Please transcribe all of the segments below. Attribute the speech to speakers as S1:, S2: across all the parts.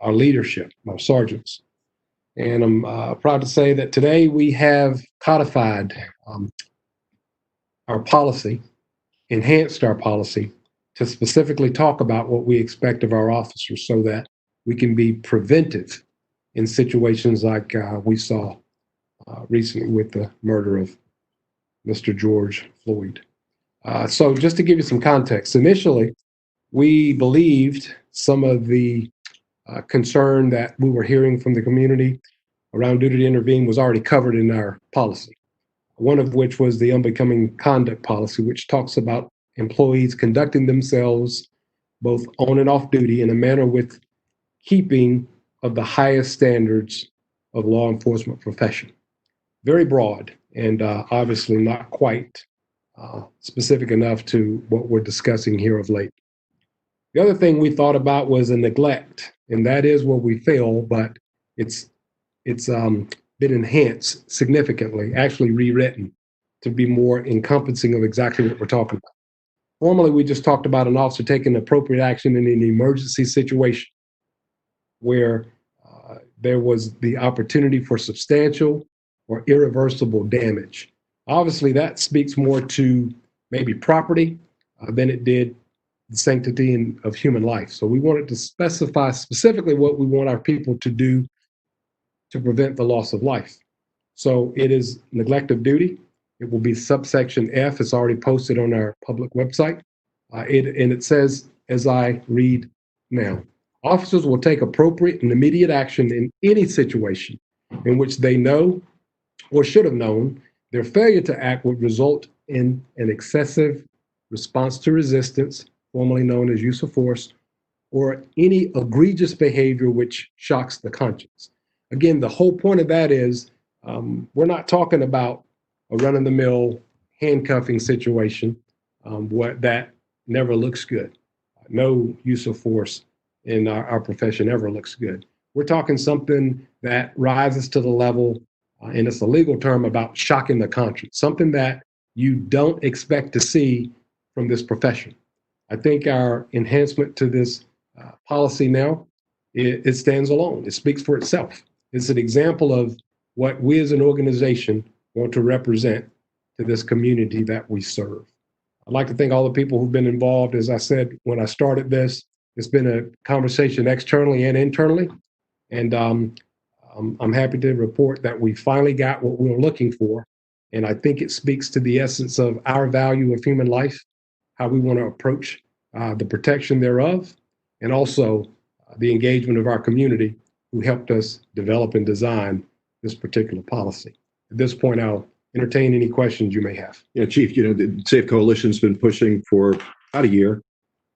S1: our leadership, our sergeants. And I'm proud to say that today we have codified our policy, enhanced our policy to specifically talk about what we expect of our officers so that we can be preventive in situations like we saw recently with the murder of Mr. George Floyd. So just to give you some context, initially, we believed some of the concern that we were hearing from the community around duty to intervene was already covered in our policy. One of which was the Unbecoming conduct policy, which talks about employees conducting themselves both on and off duty in a manner with keeping of the highest standards of law enforcement profession. Very broad and obviously not quite specific enough to what we're discussing here of late. The other thing we thought about was a neglect, and that is where we fail, but it's been enhanced significantly, actually rewritten to be more encompassing of exactly what we're talking about. Formerly, we just talked about an officer taking appropriate action in an emergency situation where there was the opportunity for substantial or irreversible damage. Obviously, that speaks more to maybe property than it did the sanctity of human life. So we wanted to specify specifically what we want our people to do to prevent the loss of life. So it is neglect of duty. It will be subsection F. It's already posted on our public website. And it says, as I read now, officers will take appropriate and immediate action in any situation in which they know or should have known their failure to act would result in an excessive response to resistance, formerly known as use of force, or any egregious behavior which shocks the conscience. Again, the whole point of that is we're not talking about a run-of-the-mill handcuffing situation. What that never looks good. No use of force in our profession ever looks good. We're talking something that rises to the level, and it's a legal term, about shocking the conscience, something that you don't expect to see from this profession. I think our enhancement to this policy now, it stands alone. It speaks for itself. It's an example of what we as an organization want to represent to this community that we serve. I'd like to thank all the people who've been involved. As I said when I started this, it's been a conversation externally and internally. And I'm happy to report that we finally got what we were looking for. And I think it speaks to the essence of our value of human life, how we want to approach the protection thereof, and also the engagement of our community who helped us develop and design this particular policy. At this point, I'll entertain any questions you may have.
S2: Yeah, Chief, the Safe Coalition's been pushing for about a year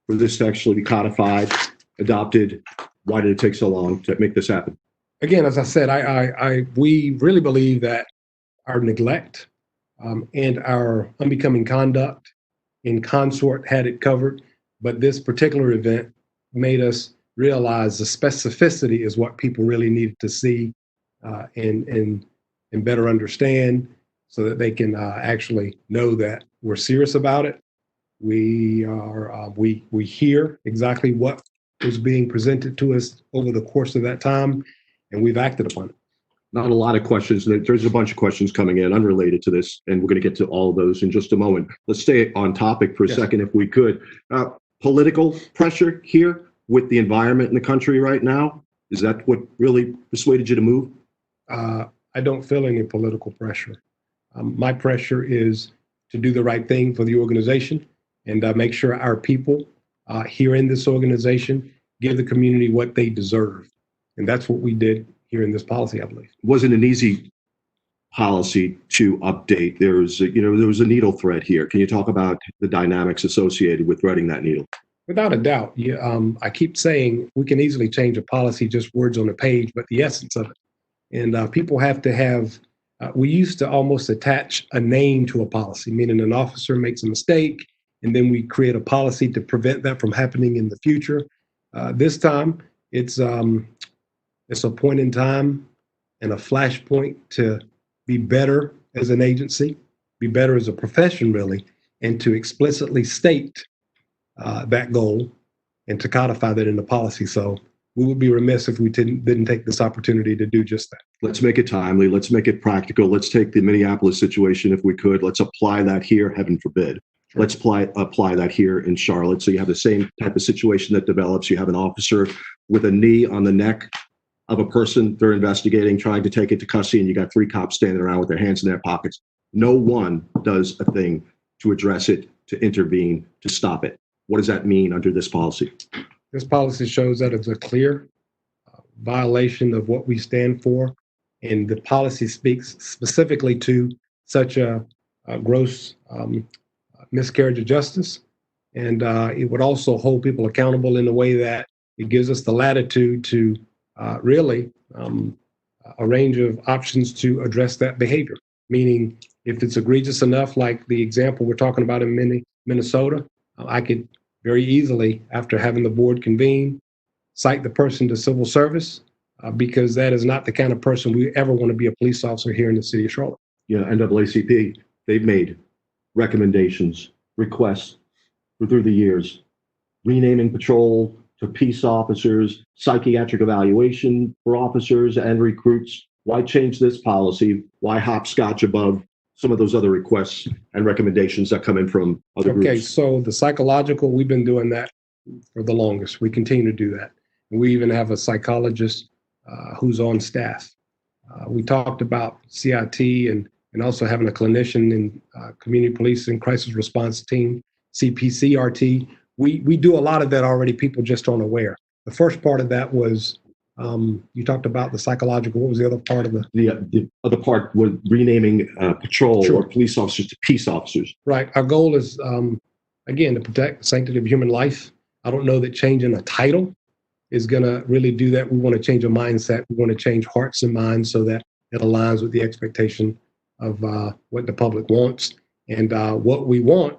S2: for this to actually be codified, adopted. Why did it take so long to make this happen?
S1: Again, as I said, we really believe that our neglect and our unbecoming conduct in consort had it covered, but this particular event made us realize the specificity is what people really needed to see and better understand, so that they can actually know that we're serious about it. We hear exactly what was being presented to us over the course of that time, and we've acted upon it.
S2: Not a lot of questions. There's a bunch of questions coming in unrelated to this, and we're going to get to all of those in just a moment. Let's stay on topic for a second, if we could. Political pressure here with the environment in the country right now, is that what really persuaded you to move?
S1: I don't feel any political pressure. My pressure is to do the right thing for the organization and make sure our people here in this organization give the community what they deserve. And that's what we did here in this policy, I believe.
S2: It wasn't an easy policy to update. There was a needle thread here. Can you talk about the dynamics associated with threading that needle?
S1: Without a doubt. I keep saying we can easily change a policy, just words on a page, but the essence of it. And people have to have, we used to almost attach a name to a policy, meaning an officer makes a mistake, and then we create a policy to prevent that from happening in the future. This time, it's a point in time and a flashpoint to be better as an agency, be better as a profession, really, and to explicitly state that goal and to codify that in the policy. So we would be remiss if we didn't take this opportunity to do just that.
S2: Let's make it timely. Let's make it practical. Let's take the Minneapolis situation, if we could. Let's apply that here, heaven forbid.
S1: Sure.
S2: Let's apply that here in Charlotte. So you have the same type of situation that develops. You have an officer with a knee on the neck of a person they're investigating, trying to take it to custody, and you got 3 cops standing around with their hands in their pockets. No one does a thing to address it, to intervene, to stop it. What does that mean under this policy?
S1: This policy shows that it's a clear violation of what we stand for, and the policy speaks specifically to such a gross miscarriage of justice, and it would also hold people accountable in a way that it gives us the latitude to really a range of options to address that behavior. Meaning, if it's egregious enough, like the example we're talking about in Minnesota, I could very easily, after having the board convene, cite the person to civil service because that is not the kind of person we ever want to be a police officer here in the city of Charlotte.
S2: Yeah, NAACP, they've made recommendations, requests through the years, renaming patrol to peace officers, psychiatric evaluation for officers and recruits. Why change this policy? Why hopscotch above some of those other requests and recommendations that come in from other groups?
S1: Okay, so the psychological, we've been doing that for the longest. We continue to do that. We even have a psychologist who's on staff. We talked about CIT and also having a clinician in community policing, crisis response team, CPCRT. We do a lot of that already. People just aren't aware. The first part of that was you talked about the psychological. What was the other part of
S2: the other part was renaming patrol
S1: Sure.
S2: or police officers to peace officers?
S1: Right. Our goal is, again, to protect the sanctity of human life. I don't know that changing a title is going to really do that. We want to change a mindset. We want to change hearts and minds so that it aligns with the expectation of what the public wants. And what we want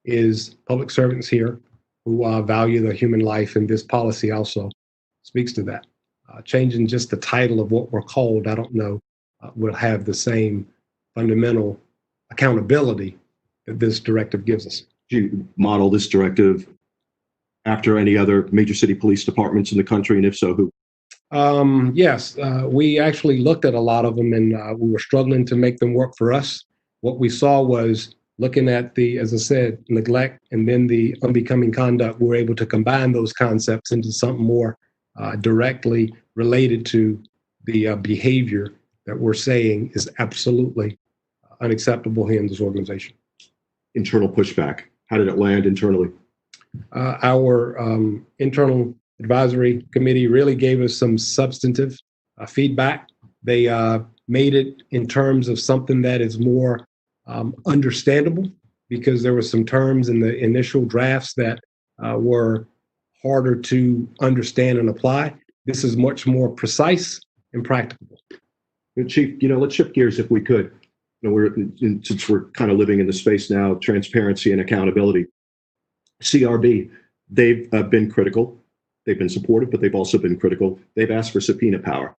S1: is public servants here who value the human life, and this policy also speaks to that. Changing just the title of what we're called, I don't know, will have the same fundamental accountability that this directive gives us.
S2: Do you model this directive after any other major city police departments in the country, and if so, who?
S1: Yes, we actually looked at a lot of them, and we were struggling to make them work for us. What we saw was looking at the, as I said, neglect and then the unbecoming conduct. We're able to combine those concepts into something more directly related to the behavior that we're saying is absolutely unacceptable here in this organization.
S2: Internal pushback. How did it land internally?
S1: Our internal advisory committee really gave us some substantive feedback. They made it in terms of something that is more understandable, because there were some terms in the initial drafts that were harder to understand and apply. This is much more precise and practicable.
S2: Chief, let's shift gears if we could. Since we're kind of living in the space now, transparency and accountability. CRB, they've been critical. They've been supportive, but they've also been critical. They've asked for subpoena power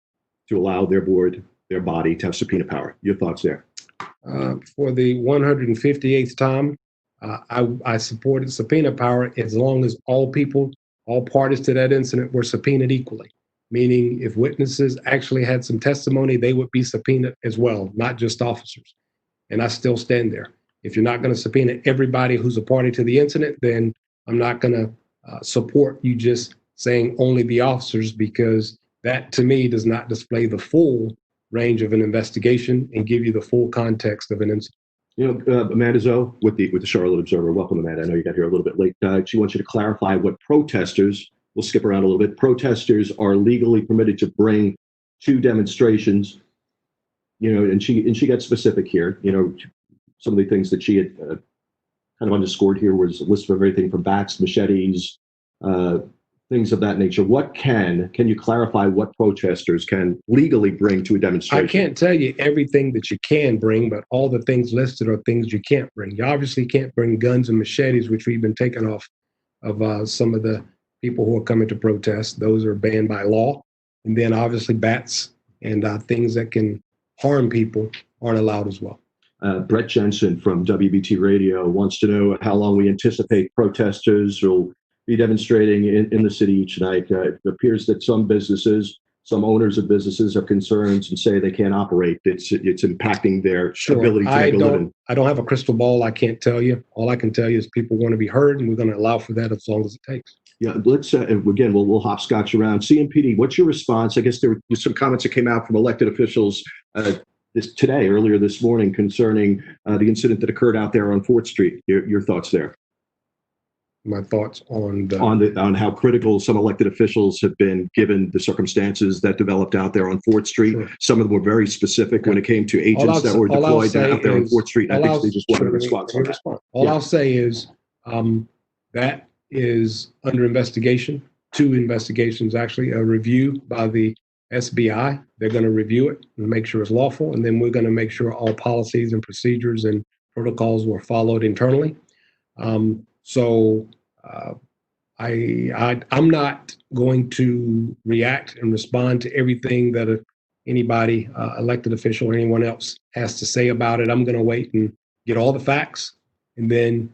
S2: to allow their board, their body, to have subpoena power. Your thoughts there?
S1: For the 158th time, I supported subpoena power as long as all people, all parties to that incident were subpoenaed equally. Meaning if witnesses actually had some testimony, they would be subpoenaed as well, not just officers. And I still stand there. If you're not going to subpoena everybody who's a party to the incident, then I'm not going to support you just saying only the officers, because that to me does not display the full range of an investigation and give you the full context of an incident.
S2: Amanda Zoe with the Charlotte Observer. Welcome, Amanda. I know you got here a little bit late. She wants you to clarify what protesters, we'll skip around a little bit, protesters are legally permitted to bring to demonstrations, and she got specific here. Some of the things that she had kind of underscored here was a list of everything from bats, machetes, things of that nature. What can you clarify what protesters can legally bring to a demonstration?
S1: I can't tell you everything that you can bring, but all the things listed are things you can't bring. You obviously can't bring guns and machetes, which we've been taken off of some of the people who are coming to protest. Those are banned by law. And then obviously bats and things that can harm people aren't allowed as well.
S2: Brett Jensen from WBT Radio wants to know how long we anticipate protesters will be demonstrating in the city each night. It appears that some businesses, some owners of businesses have concerns and say they can't operate. It's impacting their ability to make a living.
S1: I don't have a crystal ball. I can't tell you. All I can tell you is people want to be heard, and we're going to allow for that as long as it takes.
S2: Yeah, let's again, we'll hopscotch around. CMPD, what's your response? I guess there were some comments that came out from elected officials earlier this morning, concerning the incident that occurred out there on 4th Street. Your thoughts there?
S1: My thoughts on
S2: how critical some elected officials have been given the circumstances that developed out there on 4th Street. Sure. Some of them were very specific when it came to agents that were deployed out there on 4th Street. I think they just wanted a response on that.
S1: All I'll say is that is under investigation. 2 investigations, actually, a review by the SBI. They're going to review it and make sure it's lawful, and then we're going to make sure all policies and procedures and protocols were followed internally. So I'm not going to react and respond to everything that anybody, elected official or anyone else has to say about it. I'm going to wait and get all the facts. And then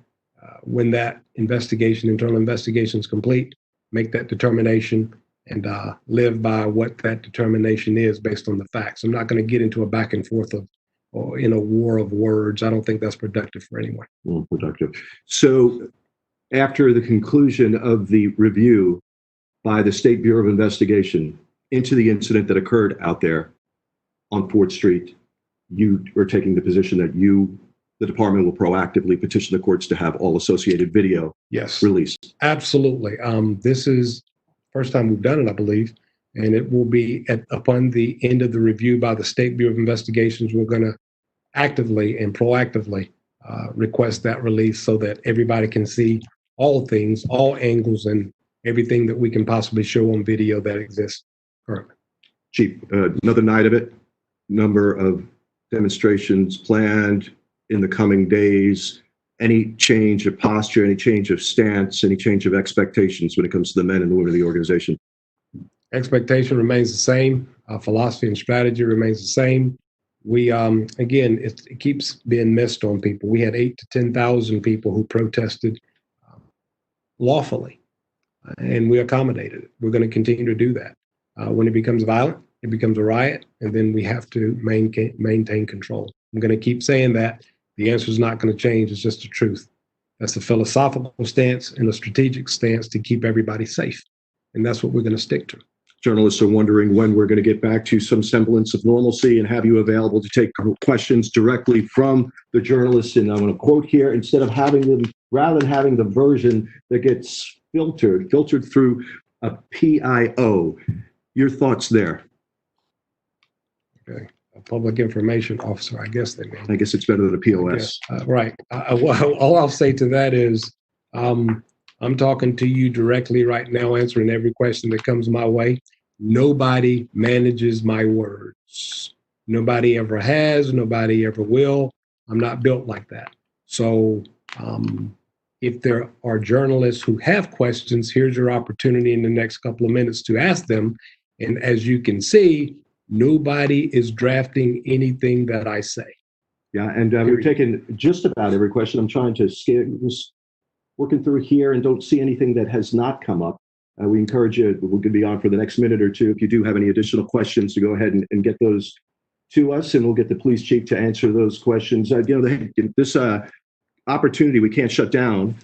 S1: when that internal investigation is complete, make that determination and live by what that determination is based on the facts. I'm not going to get into a back and forth or in a war of words. I don't think that's productive for anyone.
S2: Well, productive. So after the conclusion of the review by the State Bureau of Investigation into the incident that occurred out there on 4th Street, you are taking the position that the department will proactively petition the courts to have all associated video released.
S1: Absolutely. This is the first time we've done it, I believe, and it will be upon the end of the review by the State Bureau of Investigations. We're going to actively and proactively request that release so that everybody can see all things, all angles, and everything that we can possibly show on video that exists currently.
S2: Chief, another night of it, number of demonstrations planned in the coming days. Any change of posture, any change of stance, any change of expectations when it comes to the men and women of the organization?
S1: Expectation remains the same. Philosophy and strategy remains the same. We, again, it keeps being missed on people. We had 8,000 to 10,000 people who protested lawfully, and we accommodated it. We're going to continue to do that. When it becomes violent, it becomes a riot, and then we have to maintain control. I'm going to keep saying that. The answer is not going to change. It's just the truth. That's a philosophical stance and a strategic stance to keep everybody safe. And that's what we're going to stick to.
S2: Journalists are wondering when we're going to get back to some semblance of normalcy and have you available to take questions directly from the journalists. And I'm going to quote here, rather than having the version that gets filtered through a PIO. Your thoughts there?
S1: Okay. Public information officer, I guess they mean.
S2: I guess it's better than a POS.
S1: Right. All I'll say to that is I'm talking to you directly right now, answering every question that comes my way. Nobody manages my words. Nobody ever has. Nobody ever will. I'm not built like that. So if there are journalists who have questions, here's your opportunity in the next couple of minutes to ask them. And as you can see, nobody is drafting anything that I say.
S2: Yeah, and we're taking just about every question. I'm trying to just working through here and don't see anything that has not come up. We encourage you, we're going to be on for the next minute or two. If you do have any additional questions, to go ahead and get those to us, and we'll get the police chief to answer those questions. This opportunity we can't shut down.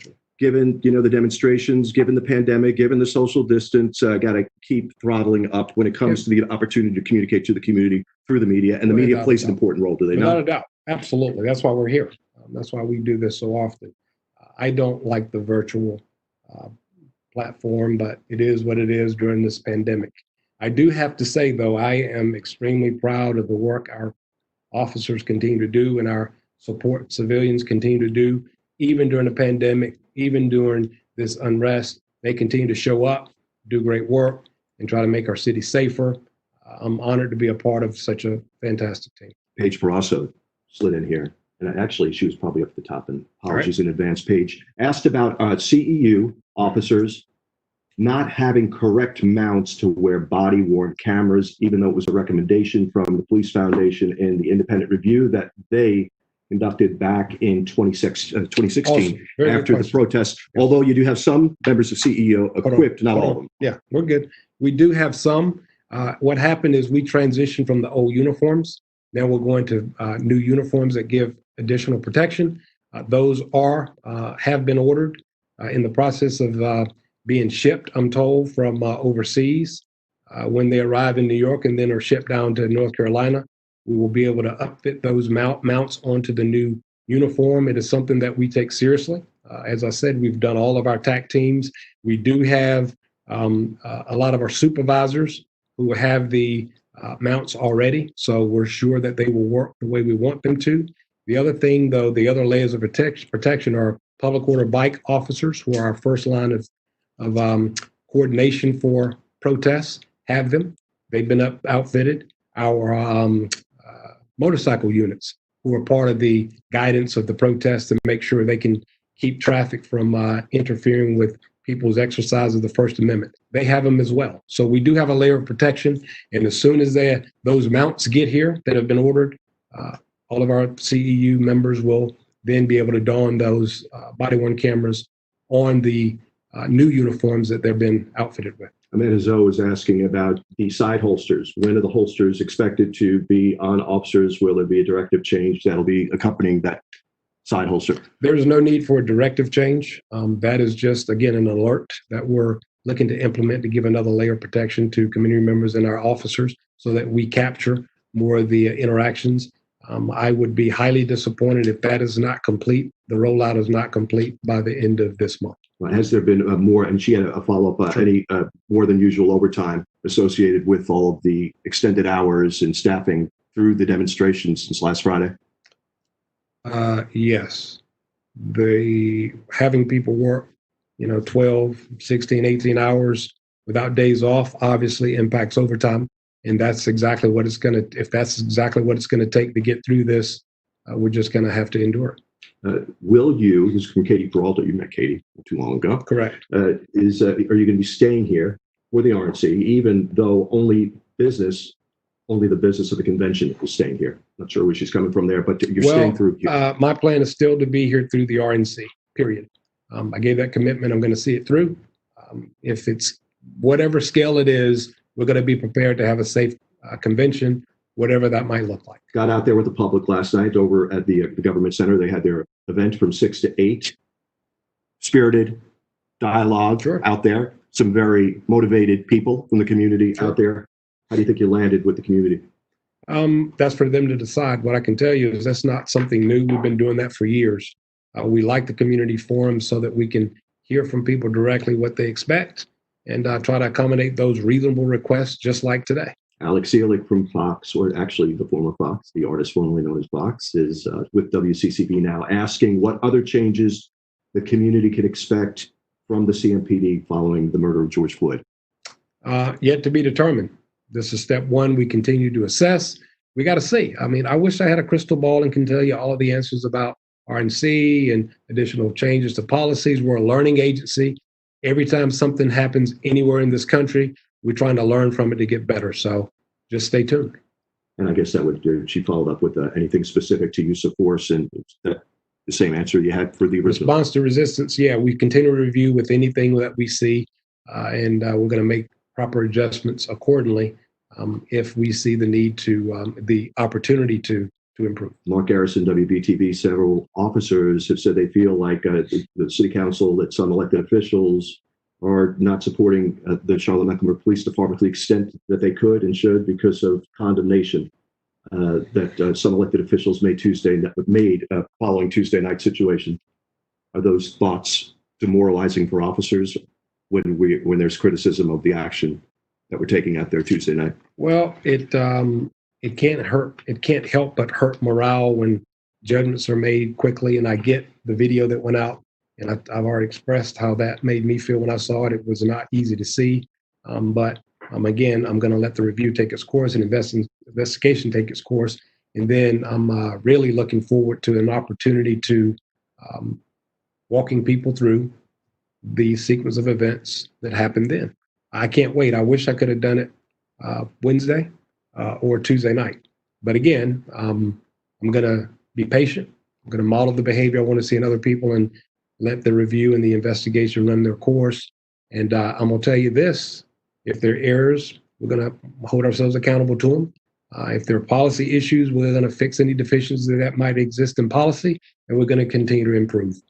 S2: Given the demonstrations, given the pandemic, given the social distance, got to keep throttling up when it comes to the opportunity to communicate to the community through the media, and the media plays an important role. Do they not?
S1: Without a doubt, absolutely. That's why we're here. That's why we do this so often. I don't like the virtual platform, but it is what it is during this pandemic. I do have to say, though, I am extremely proud of the work our officers continue to do and our support civilians continue to do, even during the pandemic. Even during this unrest, they continue to show up, do great work, and try to make our city safer. I'm honored to be a part of such a fantastic team.
S2: Paige Barrasso slid in here, and actually she was probably up at the top, and apologies in advance. Paige asked about CEU officers not having correct mounts to wear body-worn cameras, even though it was a recommendation from the Police Foundation and the independent review that they conducted back in 2016
S1: Awesome. Very good
S2: after the
S1: question.
S2: protests, although you do have some members of CEO equipped, not all of them.
S1: Yeah, we're good. We do have some. What happened is we transitioned from the old uniforms. Now we're going to new uniforms that give additional protection. Those have been ordered in the process of being shipped, I'm told, from overseas. When they arrive in New York and then are shipped down to North Carolina, we will be able to upfit those mounts onto the new uniform. It is something that we take seriously. As I said, we've done all of our TAC teams. We do have a lot of our supervisors who have the mounts already, so we're sure that they will work the way we want them to. The other thing, though, the other layers of protection are public order bike officers, who are our first line of coordination for protests, have them. They've been outfitted. Our motorcycle units, who are part of the guidance of the protests to make sure they can keep traffic from interfering with people's exercise of the First Amendment. They have them as well. So we do have a layer of protection. And as soon as those mounts get here that have been ordered, all of our CEU members will then be able to don those body-worn cameras on the new uniforms that they've been outfitted with.
S2: Amanda Zoe is asking about the side holsters. When are the holsters expected to be on officers? Will there be a directive change that'll be accompanying that side holster?
S1: There's no need for a directive change. That is just, again, an alert that we're looking to implement to give another layer of protection to community members and our officers so that we capture more of the interactions. I would be highly disappointed if that is not complete. The rollout is not complete by the end of this month.
S2: Has there been more, and she had a follow-up, any more than usual overtime associated with all of the extended hours and staffing through the demonstrations since last Friday?
S1: Yes. Having people work, 12, 16, 18 hours without days off obviously impacts overtime. And that's exactly what it's going to, if that's exactly what it's going to take to get through this, we're just going to have to endure it.
S2: Will you, this is from Katie Peralta, you met Katie not too long ago.
S1: Correct.
S2: Are you going to be staying here for the RNC, even though only the business of the convention is staying here? Not sure where she's coming from there, but you're staying through here.
S1: My plan is still to be here through the RNC, period. I gave that commitment. I'm going to see it through. If it's whatever scale it is, we're going to be prepared to have a safe convention, whatever that might look like.
S2: Got out there with the public last night over at the government center. They had their event from 6 to 8. Spirited dialogue out there. Some very motivated people from the community out there. How do you think you landed with the community?
S1: That's for them to decide. What I can tell you is that's not something new. We've been doing that for years. We like the community forums so that we can hear from people directly what they expect and try to accommodate those reasonable requests, just like today.
S2: Alex Seelig from Fox, or actually the former Fox, the artist formerly known as Fox, is with WCCB now, asking what other changes the community can expect from the CMPD following the murder of George Floyd.
S1: Yet to be determined. This is step one. We continue to assess. We got to see. I mean, I wish I had a crystal ball and can tell you all of the answers about RNC and additional changes to policies. We're a learning agency. Every time something happens anywhere in this country, we're trying to learn from it to get better. So just stay tuned.
S2: And I guess that would do. She followed up with anything specific to use of force, and that the same answer you had for the original.
S1: Response to resistance. Yeah, we continue to review with anything that we see, and we're going to make proper adjustments accordingly if we see the need to, the opportunity to improve.
S2: Mark Garrison, WBTV, several officers have said they feel like the city council, that some elected officials are not supporting the Charlotte-Mecklenburg Police Department to the extent that they could and should because of condemnation that some elected officials made following Tuesday night situation. Are those thoughts demoralizing for officers when there's criticism of the action that we're taking out there Tuesday night?
S1: Well, it can't hurt. It can't help but hurt morale when judgments are made quickly. And I get the video that went out, and I've already expressed how that made me feel when I saw it. It was not easy to see. But again, I'm going to let the review take its course and investigation take its course. And then I'm really looking forward to an opportunity to walking people through the sequence of events that happened then. I can't wait. I wish I could have done it Wednesday or Tuesday night. But again, I'm going to be patient. I'm going to model the behavior I want to see in other people and let the review and the investigation run their course. And I'm going to tell you this, if there are errors, we're going to hold ourselves accountable to them. If there are policy issues, we're going to fix any deficiencies that might exist in policy, and we're going to continue to improve.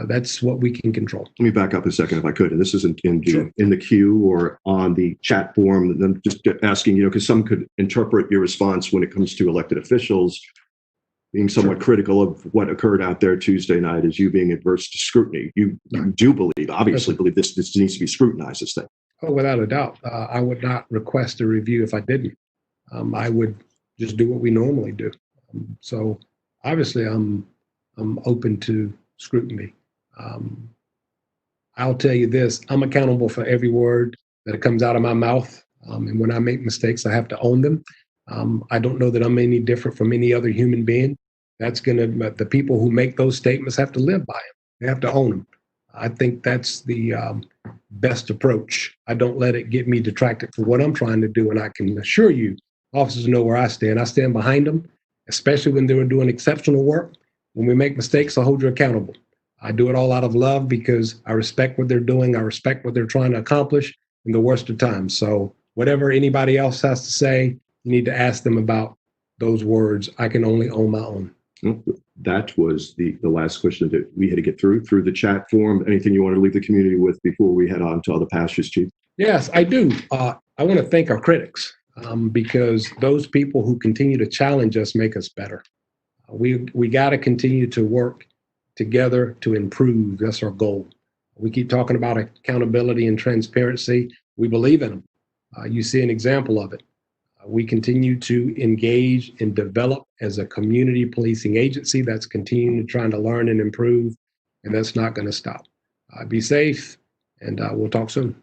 S1: That's what we can control.
S2: Let me back up a second if I could. And this isn't
S1: Sure.
S2: in the queue or on the chat forum. I'm just asking, because some could interpret your response when it comes to elected officials being somewhat
S1: Sure.
S2: critical of what occurred out there Tuesday night as you being adverse to scrutiny. You do believe, obviously believe this needs to be scrutinized, this thing.
S1: Oh, without a doubt. I would not request a review if I didn't. I would just do what we normally do. So obviously I'm open to scrutiny. I'll tell you this, I'm accountable for every word that comes out of my mouth. And when I make mistakes, I have to own them. I don't know that I'm any different from any other human being. The people who make those statements have to live by them. They have to own them. I think that's the best approach. I don't let it get me detracted for what I'm trying to do. And I can assure you, officers know where I stand. I stand behind them, especially when they were doing exceptional work. When we make mistakes, I hold you accountable. I do it all out of love because I respect what they're doing. I respect what they're trying to accomplish in the worst of times. So whatever anybody else has to say, you need to ask them about those words. I can only own my own.
S2: That was the last question that we had to get through the chat forum. Anything you want to leave the community with before we head on to other pastures, Chief?
S1: Yes, I do. I want to thank our critics because those people who continue to challenge us make us better. We got to continue to work together to improve. That's our goal. We keep talking about accountability and transparency. We believe in them. You see an example of it. We continue to engage and develop as a community policing agency that's continuing to trying to learn and improve, and that's not going to stop. Be safe, and we'll talk soon.